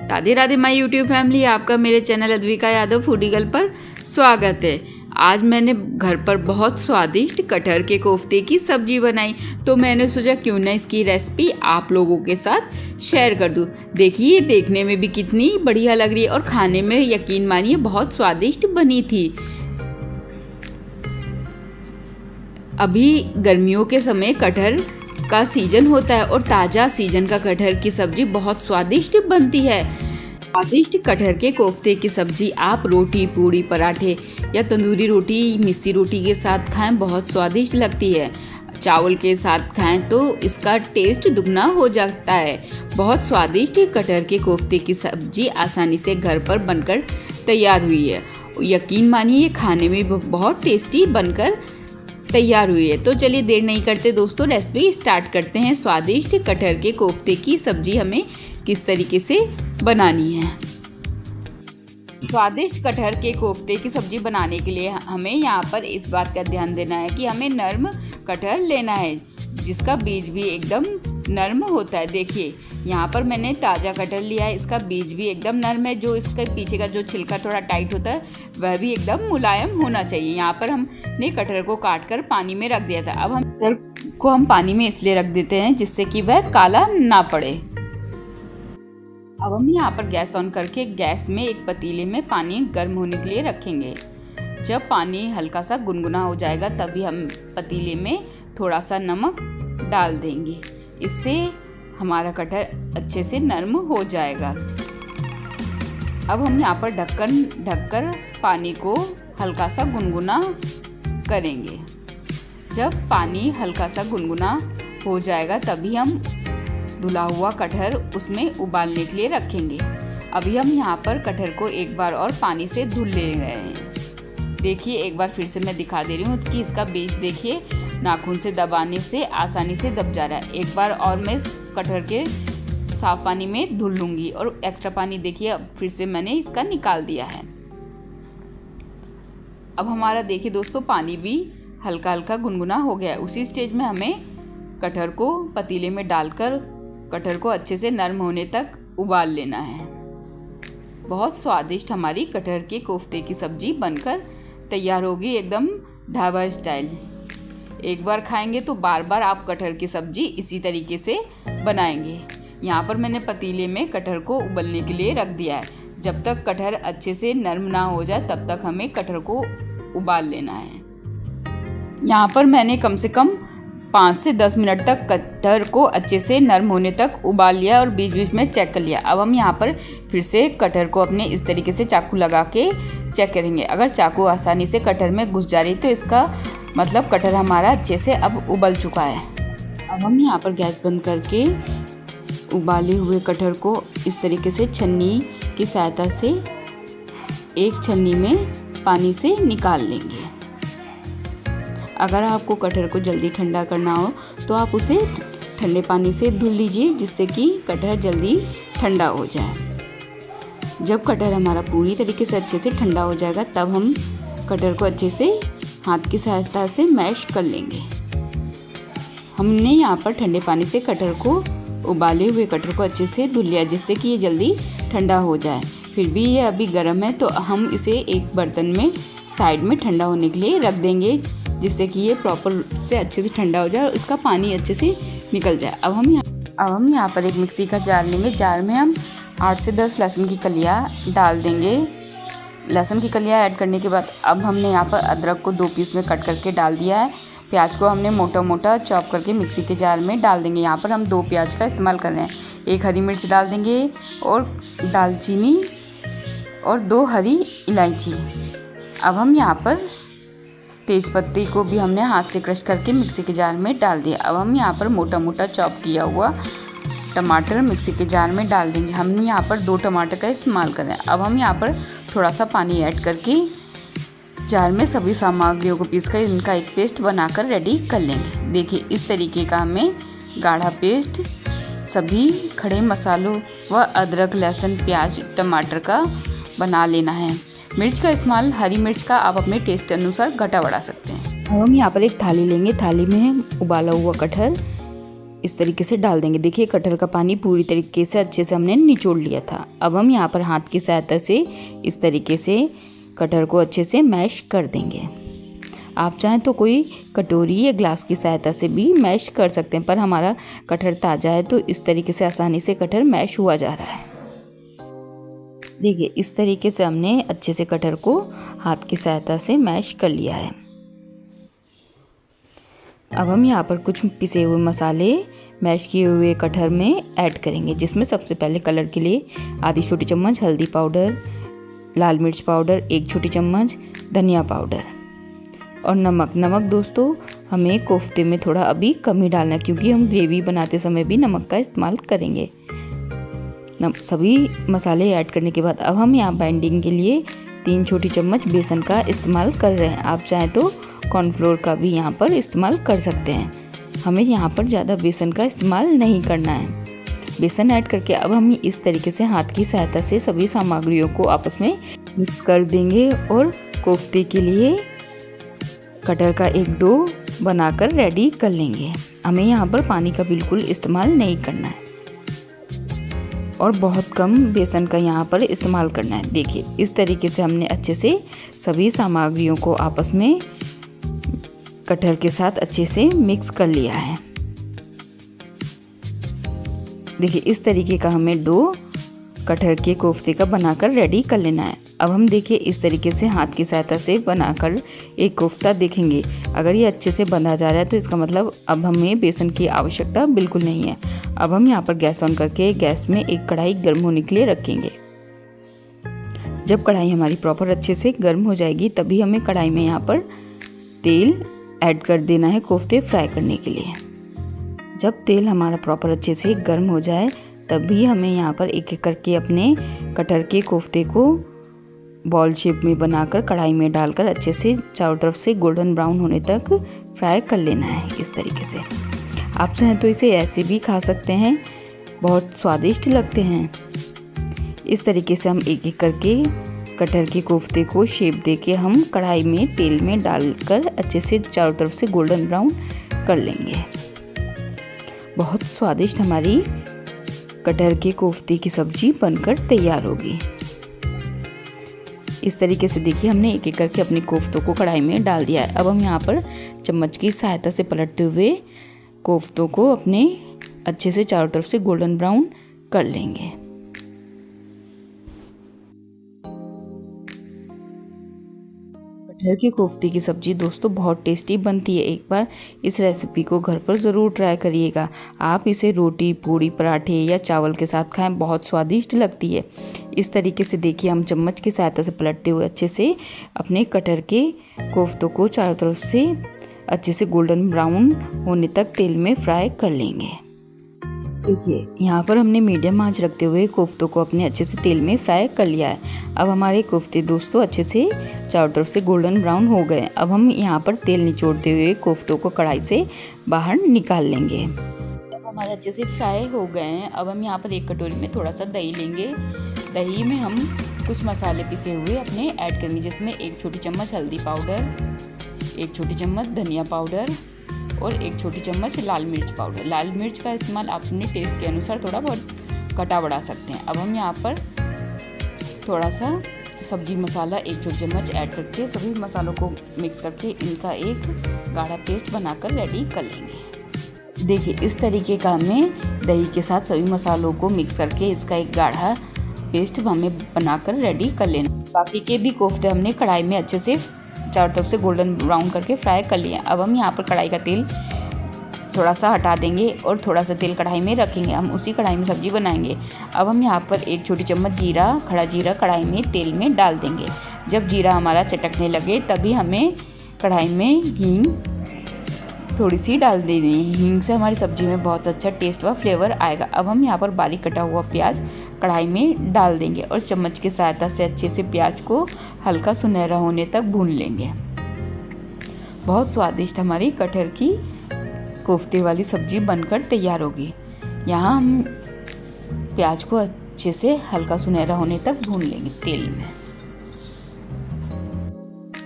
Radhe Radhe my YouTube family, आपका मेरे channel Advika Yadav foodie girl पर स्वागत है। आज मैंने घर पर बहुत स्वादिष्ट कटहर के कोफ्ते की सब्जी बनाई, तो मैंने सोचा क्यों ना इसकी रेसिपी आप लोगों के साथ शेयर कर दूं। देखिए, देखने में भी कितनी बढ़िया लग रही है और खाने में यकीन मानिए बहुत स्वादिष्ट बनी थी। अभी गर्मियों के समय कटहर का सीजन होता है और ताज़ा सीजन का कटहर की सब्जी बहुत स्वादिष्ट बनती है। स्वादिष्ट कटहर के कोफ्ते की सब्जी आप रोटी, पूड़ी, पराठे या तंदूरी रोटी, मिस्सी रोटी के साथ खाएं, बहुत स्वादिष्ट लगती है। चावल के साथ खाएं तो इसका टेस्ट दुगना हो जाता है। बहुत स्वादिष्ट कटहर के कोफ्ते की सब्जी आसानी से घर पर बनकर तैयार हुई है। यकीन मानिए खाने में बहुत टेस्टी बनकर तैयार हुई है। तो चलिए देर नहीं करते दोस्तों, रेसिपी स्टार्ट करते हैं। स्वादिष्ट कटहर के कोफ्ते की सब्जी हमें किस तरीके से बनानी है। स्वादिष्ट कटहर के कोफ्ते की सब्जी बनाने के लिए हमें यहाँ पर इस बात का ध्यान देना है कि हमें नर्म कटहर लेना है, जिसका बीज भी एकदम नर्म होता है। देखिए, यहाँ पर मैंने ताज़ा कटहर लिया है, इसका बीज भी एकदम नर्म है। जो इसके पीछे का जो छिलका थोड़ा टाइट होता है वह भी एकदम मुलायम होना चाहिए। यहाँ पर हमने कटहर को काट कर पानी में रख दिया था। अब हम कटहर को पानी में इसलिए रख देते हैं जिससे कि वह काला ना पड़े। अब हम यहाँ पर गैस ऑन करके गैस में एक पतीले में पानी गर्म होने के लिए रखेंगे। जब पानी हल्का सा गुनगुना हो जाएगा तभी हम पतीले में थोड़ा सा नमक डाल देंगे। इससे हमारा कटहर अच्छे से नरम हो जाएगा। अब हम यहाँ पर ढककर पानी को हल्का सा गुनगुना करेंगे। जब पानी हल्का सा गुनगुना हो जाएगा तभी हम धुला हुआ कटहर उसमें उबालने के लिए रखेंगे। अभी हम यहाँ पर कटहर को एक बार और पानी से धुल ले रहे हैं। देखिए, एक बार फिर से मैं दिखा दे रही हूँ कि इसका बीज देखिए नाखून से दबाने से आसानी से दब जा रहा है। एक बार और मैं इस कटहर के साफ पानी में धुल लूँगी और एक्स्ट्रा पानी देखिए अब फिर से मैंने इसका निकाल दिया है। अब हमारा देखिए दोस्तों पानी भी हल्का हल्का गुनगुना हो गया है। उसी स्टेज में हमें कटहर को पतीले में डालकर कटहर को अच्छे से नरम होने तक उबाल लेना है। बहुत स्वादिष्ट हमारी कटहर के कोफ्ते की सब्जी बनकर तैयार होगी, एकदम ढाबा स्टाइल। एक बार खाएंगे तो बार बार आप कटहर की सब्जी इसी तरीके से बनाएंगे। यहाँ पर मैंने पतीले में कटहर को उबलने के लिए रख दिया है। जब तक कटहर अच्छे से नरम ना हो जाए तब तक हमें कटहर को उबाल लेना है। यहाँ पर मैंने कम से कम 5 से 10 मिनट तक कटहर को अच्छे से नरम होने तक उबाल लिया और बीच बीच में चेक कर लिया। अब हम यहाँ पर फिर से कटहर को अपने इस तरीके से चाकू लगा के चेक करेंगे। अगर चाकू आसानी से कटहर में घुस जा रही तो इसका मतलब कटहर हमारा अच्छे से अब उबल चुका है। अब हम यहाँ पर गैस बंद करके उबाले हुए कटहर को इस तरीके से छन्नी की सहायता से एक छन्नी में पानी से निकाल लेंगे। अगर आपको कटहर को जल्दी ठंडा करना हो तो आप उसे ठंडे पानी से धुल लीजिए, जिससे कि कटहर जल्दी ठंडा हो जाए। जब कटहर हमारा पूरी तरीके से अच्छे से ठंडा हो जाएगा तब हम कटहर को अच्छे से हाथ की सहायता से मैश कर लेंगे। हमने यहाँ पर ठंडे पानी से कटहर को उबाले हुए कटहर को अच्छे से धुल लिया, जिससे कि ये जल्दी ठंडा हो जाए। फिर भी ये अभी गर्म है तो हम इसे एक बर्तन में साइड में ठंडा होने के लिए रख देंगे, जिससे कि ये प्रॉपर से अच्छे से ठंडा हो जाए और इसका पानी अच्छे से निकल जाए। अब हम यहाँ पर एक मिक्सी का जार लेंगे। जार में हम 8 से 10 लहसुन की कलियाँ डाल देंगे। लहसुन की कलियाँ ऐड करने के बाद अब हमने यहाँ पर अदरक को 2 पीस में कट करके डाल दिया है। प्याज को हमने मोटा मोटा चॉप करके मिक्सी के जार में डाल देंगे। यहाँ पर हम 2 प्याज का इस्तेमाल कर रहे हैं। 1 हरी मिर्च डाल देंगे और दालचीनी और 2 हरी इलायची। अब हम यहाँ पर तेज पत्ती को भी हमने हाथ से क्रश करके मिक्सी के जार में डाल दिया। अब हम यहाँ पर मोटा मोटा चॉप किया हुआ टमाटर मिक्सी के जार में डाल देंगे। हमने यहाँ पर 2 टमाटर का इस्तेमाल कर रहे हैं। अब हम यहाँ पर थोड़ा सा पानी ऐड करके जार में सभी सामग्रियों को पीसकर इनका एक पेस्ट बनाकर रेडी कर लेंगे। देखिए, इस तरीके का हमें गाढ़ा पेस्ट सभी खड़े मसालों व अदरक, लहसुन, प्याज, टमाटर का बना लेना है। मिर्च का इस्तेमाल हरी मिर्च का आप अपने टेस्ट अनुसार घटा बढ़ा सकते हैं। अब हम यहाँ पर एक थाली लेंगे। थाली में उबाला हुआ कटहर इस तरीके से डाल देंगे। देखिए कटहल का पानी पूरी तरीके से अच्छे से हमने निचोड़ लिया था। अब हम यहाँ पर हाथ की सहायता से इस तरीके से कटहल को अच्छे से मैश कर देंगे। आप चाहें तो कोई कटोरी या ग्लास की सहायता से भी मैश कर सकते हैं, पर हमारा कटहल ताज़ा है तो इस तरीके से आसानी से कटहल मैश हुआ जा रहा है। देखिए इस तरीके से हमने अच्छे से कटहल को हाथ की सहायता से मैश कर लिया है। अब हम यहाँ पर कुछ पिसे हुए मसाले मैश किए हुए कटहल में ऐड करेंगे, जिसमें सबसे पहले कलर के लिए आधी छोटी चम्मच हल्दी पाउडर, लाल मिर्च पाउडर 1 छोटी चम्मच, धनिया पाउडर और नमक दोस्तों हमें कोफ्ते में थोड़ा अभी कम ही डालना है, क्योंकि हम ग्रेवी बनाते समय भी नमक का इस्तेमाल करेंगे। सभी मसाले ऐड करने के बाद अब हम यहाँ बाइंडिंग के लिए 3 छोटी चम्मच बेसन का इस्तेमाल कर रहे हैं। आप चाहें तो कॉर्नफ्लोर का भी यहाँ पर इस्तेमाल कर सकते हैं। हमें यहाँ पर ज़्यादा बेसन का इस्तेमाल नहीं करना है। बेसन ऐड करके अब हम इस तरीके से हाथ की सहायता से सभी सामग्रियों को आपस में मिक्स कर देंगे और कोफ्ते के लिए कटहल का एक डो बनाकर रेडी कर लेंगे। हमें यहाँ पर पानी का बिल्कुल इस्तेमाल नहीं करना है और बहुत कम बेसन का यहाँ पर इस्तेमाल करना है। देखिए इस तरीके से हमने अच्छे से सभी सामग्रियों को आपस में कटहल के साथ अच्छे से मिक्स कर लिया है। देखिए इस तरीके का हमें डो कटहल के कोफ्ते का बनाकर रेडी कर लेना है। अब हम देखिए इस तरीके से हाथ की सहायता से बनाकर एक कोफ्ता देखेंगे। अगर ये अच्छे से बंधा जा रहा है तो इसका मतलब अब हमें बेसन की आवश्यकता बिल्कुल नहीं है। अब हम यहाँ पर गैस ऑन करके गैस में एक कढ़ाई गर्म होने के लिए रखेंगे। जब कढ़ाई हमारी प्रॉपर अच्छे से गर्म हो जाएगी तभी हमें कढ़ाई में यहाँ पर तेल ऐड कर देना है कोफ्ते फ्राई करने के लिए। जब तेल हमारा प्रॉपर अच्छे से गर्म हो जाए तभी हमें यहाँ पर एक एक करके अपने कटहल के कोफ्ते को बॉल शेप में बनाकर कढ़ाई में डालकर अच्छे से चारों तरफ से गोल्डन ब्राउन होने तक फ्राई कर लेना है। इस तरीके से आप चाहें तो इसे ऐसे भी खा सकते हैं, बहुत स्वादिष्ट लगते हैं। इस तरीके से हम एक एक करके कटहल के कोफ्ते को शेप देके हम कढ़ाई में तेल में डालकर अच्छे से चारों तरफ से गोल्डन ब्राउन कर लेंगे। बहुत स्वादिष्ट हमारी कटहल के कोफ्ते की सब्जी बनकर तैयार होगी। इस तरीके से देखिए हमने एक एक करके अपने कोफ्तों को कढ़ाई में डाल दिया है। अब हम यहाँ पर चम्मच की सहायता से पलटते हुए कोफ्तों को अपने अच्छे से चारों तरफ से गोल्डन ब्राउन कर लेंगे। कटहल की कोफ्ते की सब्ज़ी दोस्तों बहुत टेस्टी बनती है। एक बार इस रेसिपी को घर पर ज़रूर ट्राई करिएगा। आप इसे रोटी, पूड़ी, पराठे या चावल के साथ खाएं, बहुत स्वादिष्ट लगती है। इस तरीके से देखिए हम चम्मच की सहायता से पलटते हुए अच्छे से अपने कटहल के कोफ्तों को चारों तरफ से अच्छे से गोल्डन ब्राउन होने तक तेल में फ्राई कर लेंगे। देखिए यहाँ पर हमने मीडियम आंच रखते हुए कोफ्तों को अपने अच्छे से तेल में फ्राई कर लिया है। अब हमारे कोफ्ते दोस्तों अच्छे से चारों तरफ से गोल्डन ब्राउन हो गए। अब हम यहाँ पर तेल निचोड़ते हुए कोफ्तों को कढ़ाई से बाहर निकाल लेंगे। अब हमारे अच्छे से फ्राई हो गए हैं। अब हम यहाँ पर एक कटोरी में थोड़ा सा दही लेंगे। दही में हम कुछ मसाले पिसे हुए अपने ऐड करेंगे, जिसमें 1 छोटी चम्मच हल्दी पाउडर, 1 छोटी चम्मच धनिया पाउडर और 1 छोटी चम्मच लाल मिर्च पाउडर। लाल मिर्च का इस्तेमाल आप अपने टेस्ट के अनुसार थोड़ा बहुत घटा बढ़ा सकते हैं। अब हम यहाँ पर थोड़ा सा सब्जी मसाला 1 छोटी चम्मच ऐड करके सभी मसालों को मिक्स करके इनका एक गाढ़ा पेस्ट बनाकर रेडी कर लेंगे। देखिए इस तरीके का हमें दही के साथ सभी मसालों को मिक्स करके इसका एक गाढ़ा पेस्ट हमें बनाकर रेडी कर लेना। बाकी के भी कोफ्ते हमने कढ़ाई में अच्छे से चारों तरफ से गोल्डन ब्राउन करके फ्राई कर लिया। अब हम यहाँ पर कढ़ाई का तेल थोड़ा सा हटा देंगे और थोड़ा सा तेल कढ़ाई में रखेंगे। हम उसी कढ़ाई में सब्जी बनाएंगे। अब हम यहाँ पर 1 छोटी चम्मच जीरा, खड़ा जीरा कढ़ाई में तेल में डाल देंगे। जब जीरा हमारा चटकने लगे तभी हमें कढ़ाई में हींग थोड़ी सी डाल देनी है। हींग से हमारी सब्जी में बहुत अच्छा टेस्ट व फ्लेवर आएगा। अब हम यहाँ पर बारीक कटा हुआ प्याज कढ़ाई में डाल देंगे और चम्मच की सहायता से अच्छे से प्याज को हल्का सुनहरा होने तक भून लेंगे। बहुत स्वादिष्ट हमारी कटहल की कोफ्ते वाली सब्जी बनकर तैयार होगी। यहाँ हम प्याज को अच्छे से हल्का सुनहरा होने तक भून लेंगे तेल में।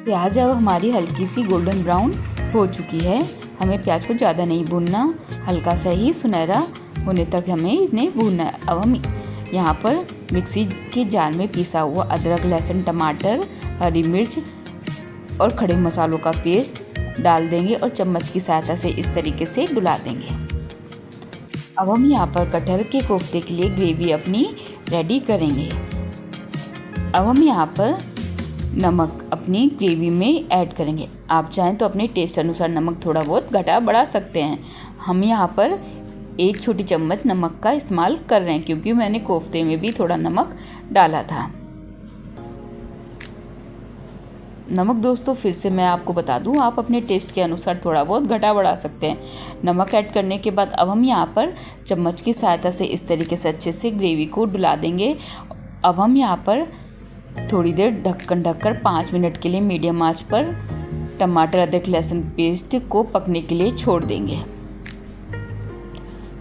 प्याज अब हमारी हल्की सी गोल्डन ब्राउन हो चुकी है। हमें प्याज को ज़्यादा नहीं भूनना, हल्का सा ही सुनहरा होने तक हमें इन्हें भूनना है। अब हम यहाँ पर मिक्सी के जार में पिसा हुआ अदरक, लहसुन, टमाटर, हरी मिर्च और खड़े मसालों का पेस्ट डाल देंगे और चम्मच की सहायता से इस तरीके से डुला देंगे। अब हम यहाँ पर कटहल के कोफ्ते के लिए ग्रेवी अपनी रेडी करेंगे। अब हम यहाँ पर नमक अपनी ग्रेवी में ऐड करेंगे। आप चाहें तो अपने टेस्ट अनुसार नमक थोड़ा बहुत घटा बढ़ा सकते हैं। हम यहाँ पर 1 छोटी चम्मच नमक का इस्तेमाल कर रहे हैं क्योंकि मैंने कोफ्ते में भी थोड़ा नमक डाला था। नमक दोस्तों फिर से मैं आपको बता दूं, आप अपने टेस्ट के अनुसार थोड़ा बहुत घटा बढ़ा सकते हैं। नमक ऐड करने के बाद अब हम यहाँ पर चम्मच की सहायता से इस तरीके से अच्छे से ग्रेवी को डुला देंगे। अब हम यहाँ पर थोड़ी देर ढक्कन ढककर 5 मिनट के लिए मीडियम आंच पर टमाटर, अदरक, लहसुन पेस्ट को पकने के लिए छोड़ देंगे।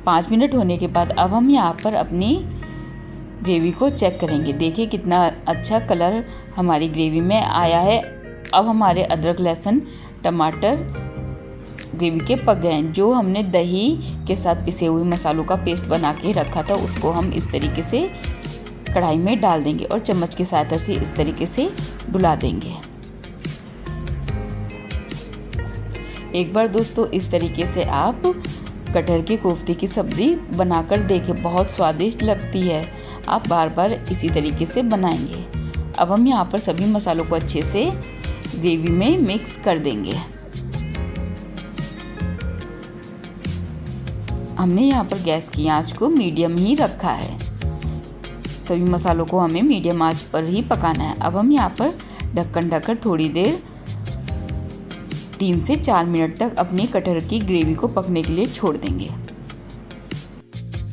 5 मिनट होने के बाद अब हम यहाँ पर अपनी ग्रेवी को चेक करेंगे। देखिए कितना अच्छा कलर हमारी ग्रेवी में आया है। अब हमारे अदरक, लहसुन, टमाटर ग्रेवी के पक गए हैं। जो हमने दही के साथ पिसे हुए मसालों का पेस्ट बना के रखा था उसको हम इस तरीके से कढ़ाई में डाल देंगे और चम्मच की सहायता से इस तरीके से डुला देंगे। एक बार दोस्तों इस तरीके से आप कटहल के कोफ्ते की सब्ज़ी बनाकर देखें, बहुत स्वादिष्ट लगती है। आप बार बार इसी तरीके से बनाएंगे। अब हम यहाँ पर सभी मसालों को अच्छे से ग्रेवी में मिक्स कर देंगे। हमने यहाँ पर गैस की आंच को मीडियम ही रखा है। सभी मसालों को हमें मीडियम आंच पर ही पकाना है। अब हम यहाँ पर ढक्कन ढककर थोड़ी देर 3 से 4 मिनट तक अपनी कटहल की ग्रेवी को पकने के लिए छोड़ देंगे।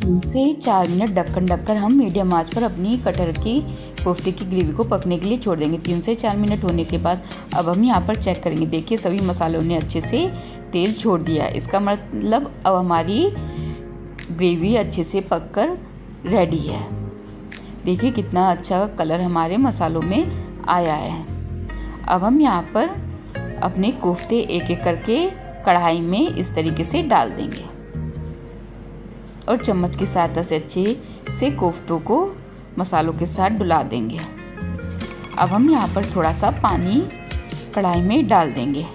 3 से 4 मिनट ढक्कन ढककर हम मीडियम आंच पर अपनी कटहल की कोफ्ते की ग्रेवी को पकने के लिए छोड़ देंगे। 3 से 4 मिनट होने के बाद अब हम यहाँ पर चेक करेंगे। देखिए सभी मसालों ने अच्छे से तेल छोड़ दिया है। इसका मतलब अब हमारी ग्रेवी अच्छे से पककर रेडी है। देखिए कितना अच्छा कलर हमारे मसालों में आया है। अब हम यहाँ पर अपने कोफ्ते एक एक करके कढ़ाई में इस तरीके से डाल देंगे और चम्मच की सहायता से अच्छे से कोफ्तों को मसालों के साथ डुला देंगे। अब हम यहाँ पर थोड़ा सा पानी कढ़ाई में डाल देंगे।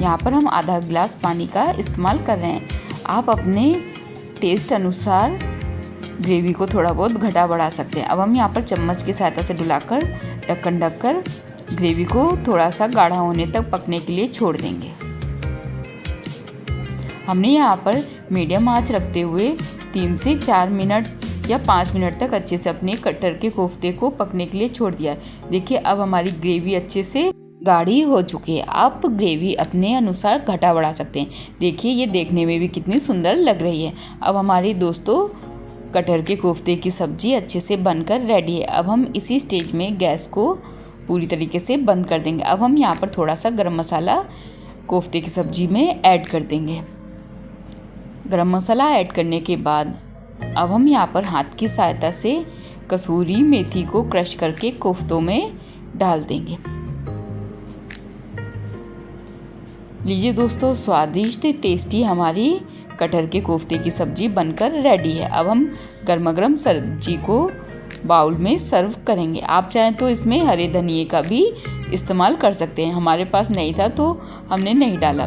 यहाँ पर हम आधा गिलास पानी का इस्तेमाल कर रहे हैं। आप अपने टेस्ट अनुसार ग्रेवी को थोड़ा बहुत घटा बढ़ा सकते हैं। अब हम यहाँ पर चम्मच की सहायता से डुलाकर ढक्कन ढककर ग्रेवी को थोड़ा सा गाढ़ा होने तक पकने के लिए छोड़ देंगे। हमने यहाँ पर मीडियम आंच रखते हुए 3 से 4 मिनट या 5 मिनट तक अच्छे से अपने कटहल के कोफ्ते को पकने के लिए छोड़ दिया है। देखिए अब हमारी ग्रेवी अच्छे से गाढ़ी हो चुकी है। आप ग्रेवी अपने अनुसार घटा बढ़ा सकते हैं। देखिए ये देखने में भी कितनी सुंदर लग रही है। अब हमारी दोस्तों कटहल के कोफ्ते की सब्ज़ी अच्छे से बनकर रेडी है। अब हम इसी स्टेज में गैस को पूरी तरीके से बंद कर देंगे। अब हम यहाँ पर थोड़ा सा गरम मसाला कोफ्ते की सब्ज़ी में ऐड कर देंगे। गरम मसाला ऐड करने के बाद अब हम यहाँ पर हाथ की सहायता से कसूरी मेथी को क्रश करके कोफ्तों में डाल देंगे। लीजिए दोस्तों स्वादिष्ट टेस्टी हमारी कटहल के कोफ्ते की सब्ज़ी बनकर रेडी है। अब हम गर्मा गर्म सब्जी को बाउल में सर्व करेंगे। आप चाहें तो इसमें हरे धनिए का भी इस्तेमाल कर सकते हैं। हमारे पास नहीं था तो हमने नहीं डाला।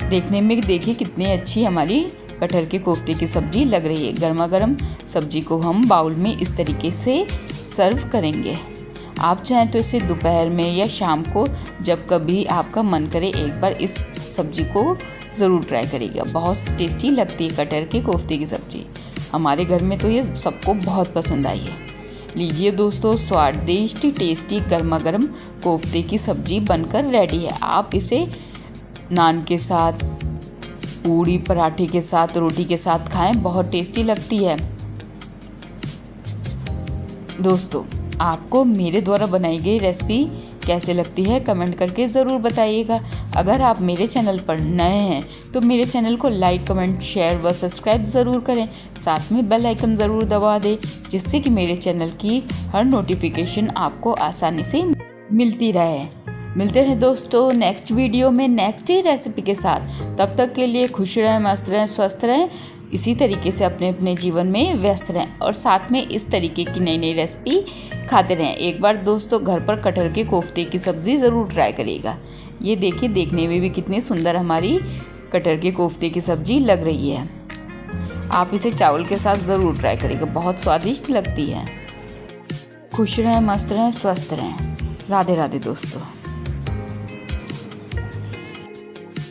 देखने में देखिए कितनी अच्छी हमारी कटहल के कोफ्ते की सब्ज़ी लग रही है। गर्मा गर्म सब्जी को हम बाउल में इस तरीके से सर्व करेंगे। आप चाहें तो इसे दोपहर में या शाम को जब कभी आपका मन करे एक बार इस सब्जी को ज़रूर ट्राई करिएगा। बहुत टेस्टी लगती है कटहल के कोफ्ते की सब्ज़ी। हमारे घर में तो ये सबको बहुत पसंद आई है। लीजिए दोस्तों स्वादिष्ट टेस्टी गर्मा गर्म कोफ्ते की सब्ज़ी बनकर रेडी है। आप इसे नान के साथ, पूड़ी पराठे के साथ, रोटी के साथ खाएं, बहुत टेस्टी लगती है। दोस्तों आपको मेरे द्वारा बनाई गई रेसिपी कैसे लगती है कमेंट करके ज़रूर बताइएगा। अगर आप मेरे चैनल पर नए हैं तो मेरे चैनल को लाइक, कमेंट, शेयर व सब्सक्राइब ज़रूर करें। साथ में बेल आइकन ज़रूर दबा दें जिससे कि मेरे चैनल की हर नोटिफिकेशन आपको आसानी से मिलती रहे। मिलते हैं दोस्तों नेक्स्ट वीडियो में नेक्स्ट ही रेसिपी के साथ। तब तक के लिए खुश रहें, मस्त रहें, स्वस्थ रहें। इसी तरीके से अपने अपने जीवन में व्यस्त रहें और साथ में इस तरीके की नई नई रेसिपी खाते रहें। एक बार दोस्तों घर पर कटहल के कोफ्ते की सब्ज़ी ज़रूर ट्राई करिएगा। ये देखिए, देखने में भी कितनी सुंदर हमारी कटहल के कोफ्ते की सब्ज़ी लग रही है। आप इसे चावल के साथ ज़रूर ट्राई करिएगा, बहुत स्वादिष्ट लगती है। खुश रहें, मस्त रहें, स्वस्थ रहें। राधे राधे दोस्तों।